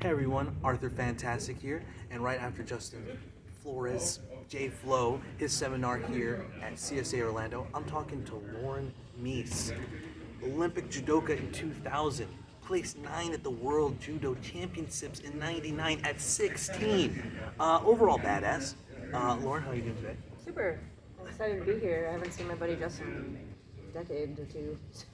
Hey everyone, Arthur Fantastic here, and right after Justin Flores, JFlo, his seminar here at CSA Orlando, I'm talking to Lauren Meece, Olympic Judoka in 2000, placed 9 at the World Judo Championships in 99 at 16. Overall badass. Lauren, how are you doing today? Super. I'm excited to be here. I haven't seen my buddy Justin in a decade or two, so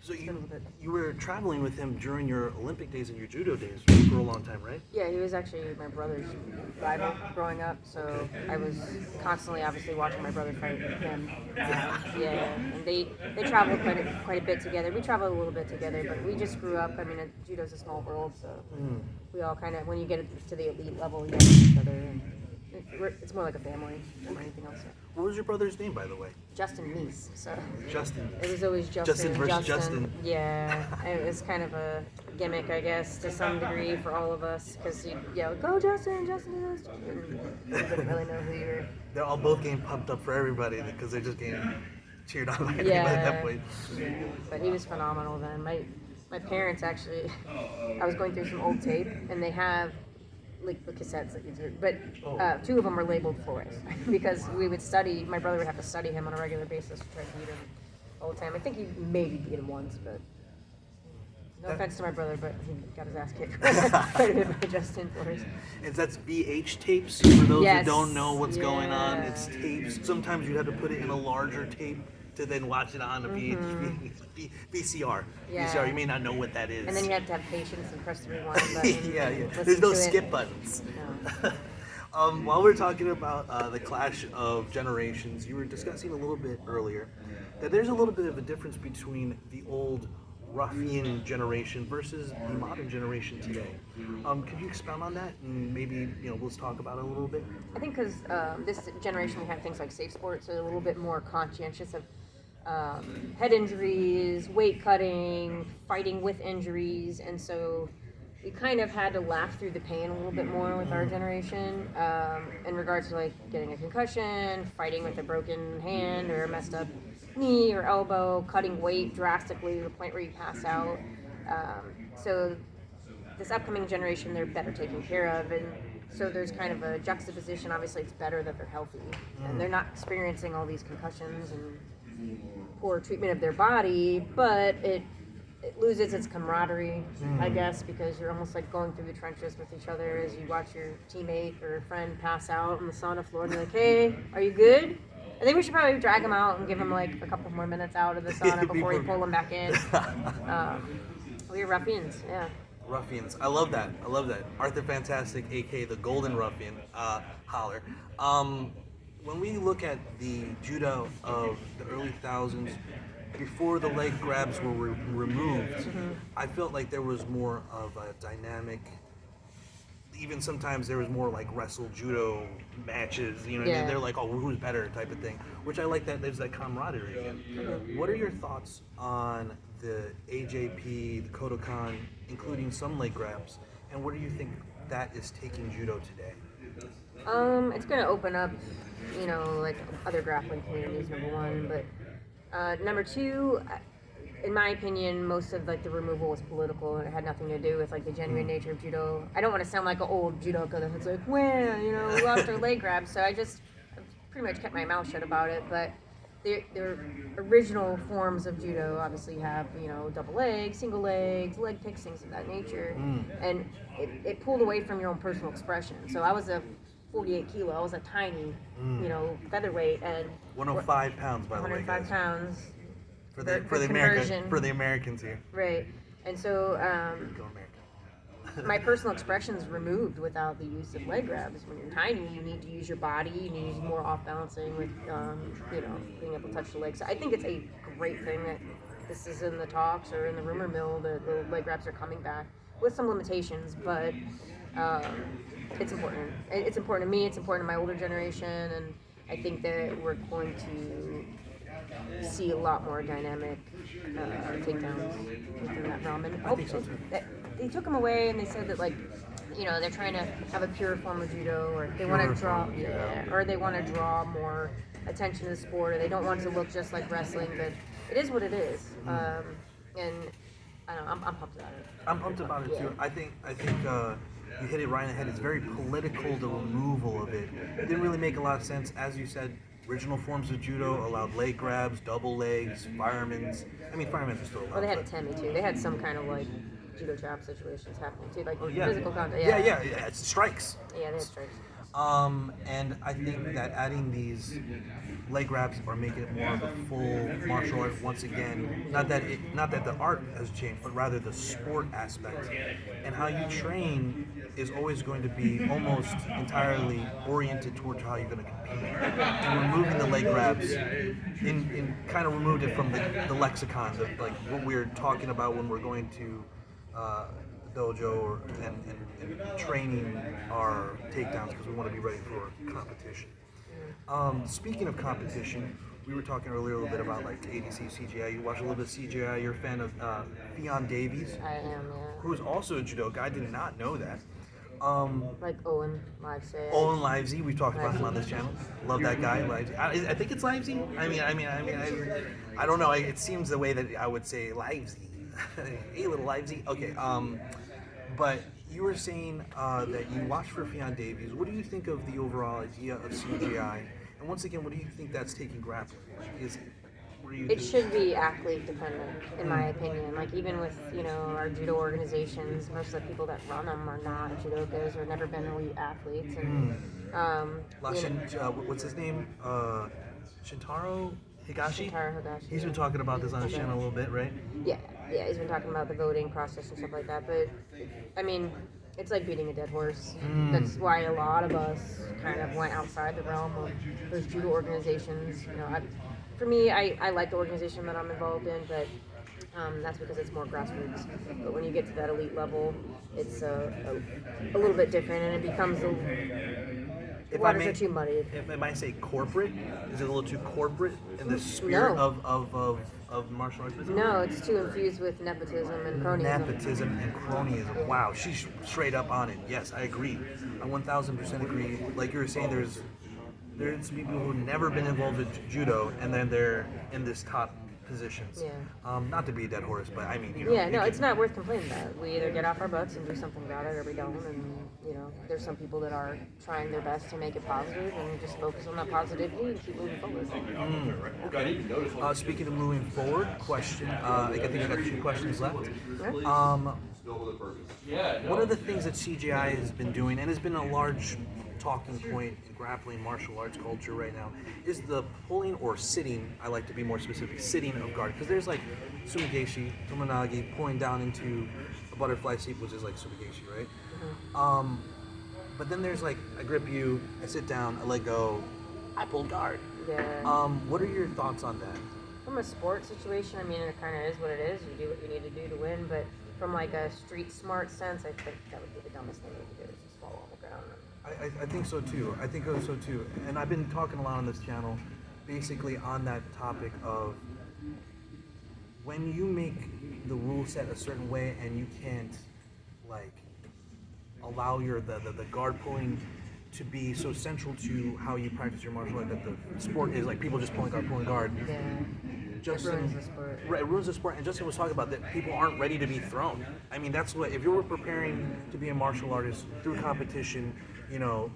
So it's been a little bit. you were traveling with him during your Olympic days and your judo days for a long time, right? Yeah, he was actually my brother's rival growing up, so I was constantly, obviously, watching my brother fight him. Yeah, and they traveled quite a bit together. We traveled a little bit together, but we just grew up. I mean, judo's a small world, so we all kind of, when you get to the elite level, you know each other. And it's more like a family than anything else. What was your brother's name, by the way? Justin Meece, so Justin. it was always Justin versus Justin. Yeah, it was kind of a gimmick, I guess, to some degree for all of us, because you yell, "Go Justin, Justin do this," and you didn't really know who you were. They're all both getting pumped up for everybody because they're just getting cheered on by everybody Yeah, at that point. yeah, but he was phenomenal then. My parents actually, I was going through some old tape, and they have like the cassettes that you do, but 2 of them were labeled Flores because we would study. My brother would have to study him on a regular basis to try to beat him all the time. I think he maybe beat him once, but no offense to my brother, but he got his ass kicked quite a bit by Justin Flores. And that's VH tapes. For those Yes. who don't know what's going on, Yeah. it's tapes. Sometimes you have to put it in a larger tape to then watch it on a VCR. Yeah. VCR, you may not know what that is. And then you have to have patience and press the rewind button. yeah. and listen There's no to it. skip buttons. No. While we're talking about the clash of generations, you were discussing a little bit earlier that there's a little bit of a difference between the old ruffian generation versus the modern generation today. Could you expound on that and maybe let's talk about it a little bit? I think because this generation we have things like safe sports, so they're a little bit more conscientious of head injuries, weight cutting, fighting with injuries, and so we kind of had to laugh through the pain a little bit more with our generation in regards to like getting a concussion, fighting with a broken hand or a messed up knee or elbow, cutting weight drastically to the point where you pass out. So this upcoming generation, they're better taken care of, and so there's kind of a juxtaposition. Obviously, it's better that they're healthy and they're not experiencing all these concussions and poor treatment of their body, but it loses its camaraderie, I guess, because you're almost like going through the trenches with each other as you watch your teammate or friend pass out on the sauna floor and you're like, "Hey, are you good?" I think we should probably drag him out and give him like a couple more minutes out of the sauna before you pull him back in. We're ruffians, yeah. Ruffians. I love that. Arthur Fantastic, aka the Golden Ruffian, holler. When we look at the judo of the early thousands, before the leg grabs were removed, I felt like there was more of a dynamic. Even sometimes there was more like wrestle judo matches, what I mean? They're like, oh, who's better type of thing, which I like that there's that camaraderie again. What are your thoughts on the AJP, the Kodokan, including some leg grabs, and where do you think that is taking judo today? It's going to open up, like other grappling communities, number one, but number two, in my opinion, most of like the removal was political, and it had nothing to do with like the genuine nature of judo. I don't want to sound like an old judoka that's like, well, we lost our leg grab, so I pretty much kept my mouth shut about it. But the original forms of judo obviously have double legs, single legs, leg picks, things of that nature, and it pulled away from your own personal expression. So I was a 48 kilo. I was a tiny, featherweight, and 105 pounds, by the way, 105 guys. pounds. For the Americans here. Right. And so Go America. my personal expression is removed without the use of leg grabs. When you're tiny, you need to use your body. You need to use more off balancing with, being able to touch the legs. So I think it's a great thing that this is in the talks or in the rumor mill that the leg grabs are coming back with some limitations, but it's important. It's important to me. It's important to my older generation, and I think that we're going to see a lot more dynamic takedowns within that realm. And I think so too. They took them away, and they said that they're trying to have a pure form of judo, or they want to draw, or they want to draw more attention to the sport, or they don't want it to look just like wrestling. But it is what it is, and I don't know, I'm pumped about it. I'm pumped about it too. I think you hit it right in the head. It's very political, the removal of it. It didn't really make a lot of sense. As you said, original forms of judo allowed leg grabs, double legs, firemen's. I mean, firemen's are still allowed. Well, they had a Temi too. They had some kind of like judo trap situations happening too, like Yeah. physical contact. Yeah. It's strikes. Yeah, they had strikes. And I think that adding these leg grabs are making it more of a full martial art once again. Not that the art has changed, but rather the sport aspect and how you train is always going to be almost entirely oriented towards how you're going to compete. And removing the leg grabs, in kind of removed it from the lexicon, like what we're talking about when we're going to. Dojo and training our takedowns because we want to be ready for competition. Speaking of competition, we were talking earlier a little bit about like ADC, CJI. You watch a little bit of CJI. You're a fan of Fionn Davies, I am, yeah. who's also a judoka. I did not know that. Like Owen Livesay. Owen Livesay, we've talked about him on this channel. Love that guy. Livesay. I think it's Livesay. I don't know. It seems the way that I would say Livesay. Hey, little Livesay. Okay. But you were saying that you watched for Fionn Davies. What do you think of the overall idea of CJI? And once again, what do you think that's taking grappling? It should be athlete dependent, in my opinion. Like even with our judo organizations, most of the people that run them are not judokas or never been elite athletes. And what's his name? Shintaro Higashi. Shintaro Higashi. He's been talking about this on his channel a little bit, right? Yeah, he's been talking about the voting process and stuff like that. But I mean, it's like beating a dead horse. That's why a lot of us kind of went outside the realm of those judo organizations. For me, I like the organization that I'm involved in, but that's because it's more grassroots. But when you get to that elite level, it's a little bit different, and it becomes the waters are too muddied. If I might say corporate, is it a little too corporate in the spirit of martial arts? No, it's too infused with nepotism and cronyism. Nepotism and cronyism. Wow, she's straight up on it. Yes, I agree. I 1000% agree. Like you were saying, there's people who've never been involved with judo, and then they're in this top positions. Yeah. Not to be a dead horse, but I mean, it's not worth complaining about. We either get off our butts and do something about it, or we don't. And there's some people that are trying their best to make it positive and just focus on that positivity and keep moving forward. Okay. Speaking of moving forward, question. I think I got 2 questions left. One of the things that CJI has been doing, and has been a large talking point in grappling martial arts culture right now, is the pulling or sitting, I like to be more specific, sitting of guard. Because there's like sumigeshi, tomonagi, pulling down into a butterfly sweep, which is like sumigeshi, right? Mm-hmm. But then there's like, I grip you, I sit down, I let go, I pull guard. Yeah. What are your thoughts on that? From a sports situation, I mean, it kind of is what it is. You do what you need to do to win. But from like a street smart sense, I think that would be the dumbest thing you could do, is just fall on the ground. I think so too. And I've been talking a lot on this channel basically on that topic of when you make the rule set a certain way and you can't like allow the guard pulling to be so central to how you practice your martial art that the sport is like people just pulling guard. Yeah. Justin, it ruins the sport. Right, it ruins the sport. And Justin was talking about that people aren't ready to be thrown. I mean, that's what, if you were preparing to be a martial artist through competition, the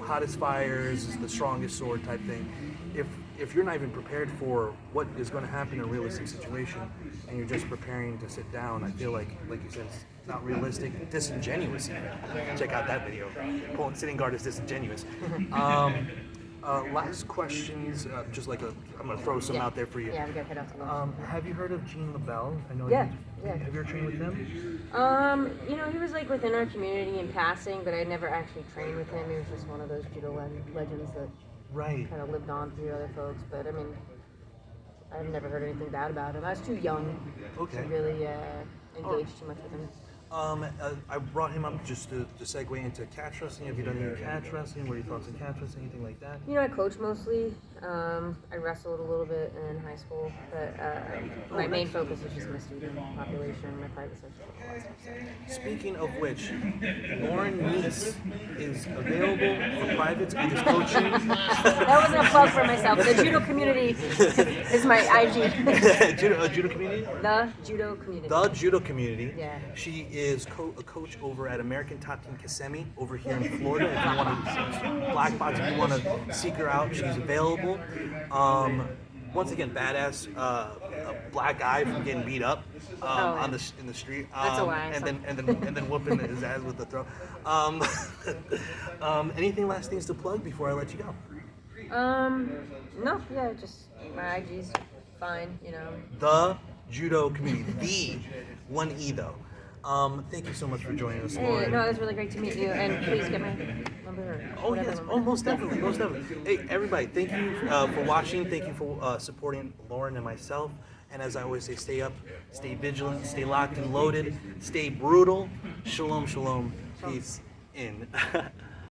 hottest fires is the strongest sword type thing. If you're not even prepared for what is going to happen in a realistic situation and you're just preparing to sit down, I feel like you said, it's not realistic, disingenuous even. Check out that video. Sitting guard is disingenuous. Last questions, I'm going to throw some out there for you. Yeah, we got to head out to lunch. Have you heard of Gene LaBelle? I know. Yeah. Have you ever trained with him? He was like within our community in passing, but I never actually trained with him. He was just one of those judo legends that kind of lived on through other folks. But I mean, I've never heard anything bad about him. I was too young to really engage too much with him. I brought him up just to segue into catch wrestling. Have you done any catch wrestling? What are your thoughts on catch wrestling? Anything like that? I coach mostly. I wrestled a little bit in high school, but my main focus is just my student population, my private social, all that stuff. So. Speaking of which, Lauren Meece is available for privates and is coaching. That wasn't a plug for myself. The judo community is my IG. Judo community? The judo community. The judo community. Yeah. She is a coach over at American Top Team Kissimmee over here in Florida. If you want to black box, if you want to seek her out, she's available. Once again, badass, a black guy from getting beat up in the street. That's a lie. And then whooping his ass with the throw. Anything last things to plug before I let you go? No, yeah, just my IG's fine, you know. The judo community, the 1E though. Thank you so much for joining us, Hey, Lauren. no, it was really great to meet you, and please get my number. Oh yes, most definitely, most definitely. Hey, everybody, thank you for watching. Thank you for supporting Lauren and myself. And as I always say, stay up, stay vigilant, stay locked and loaded, stay brutal. Shalom, shalom, peace in.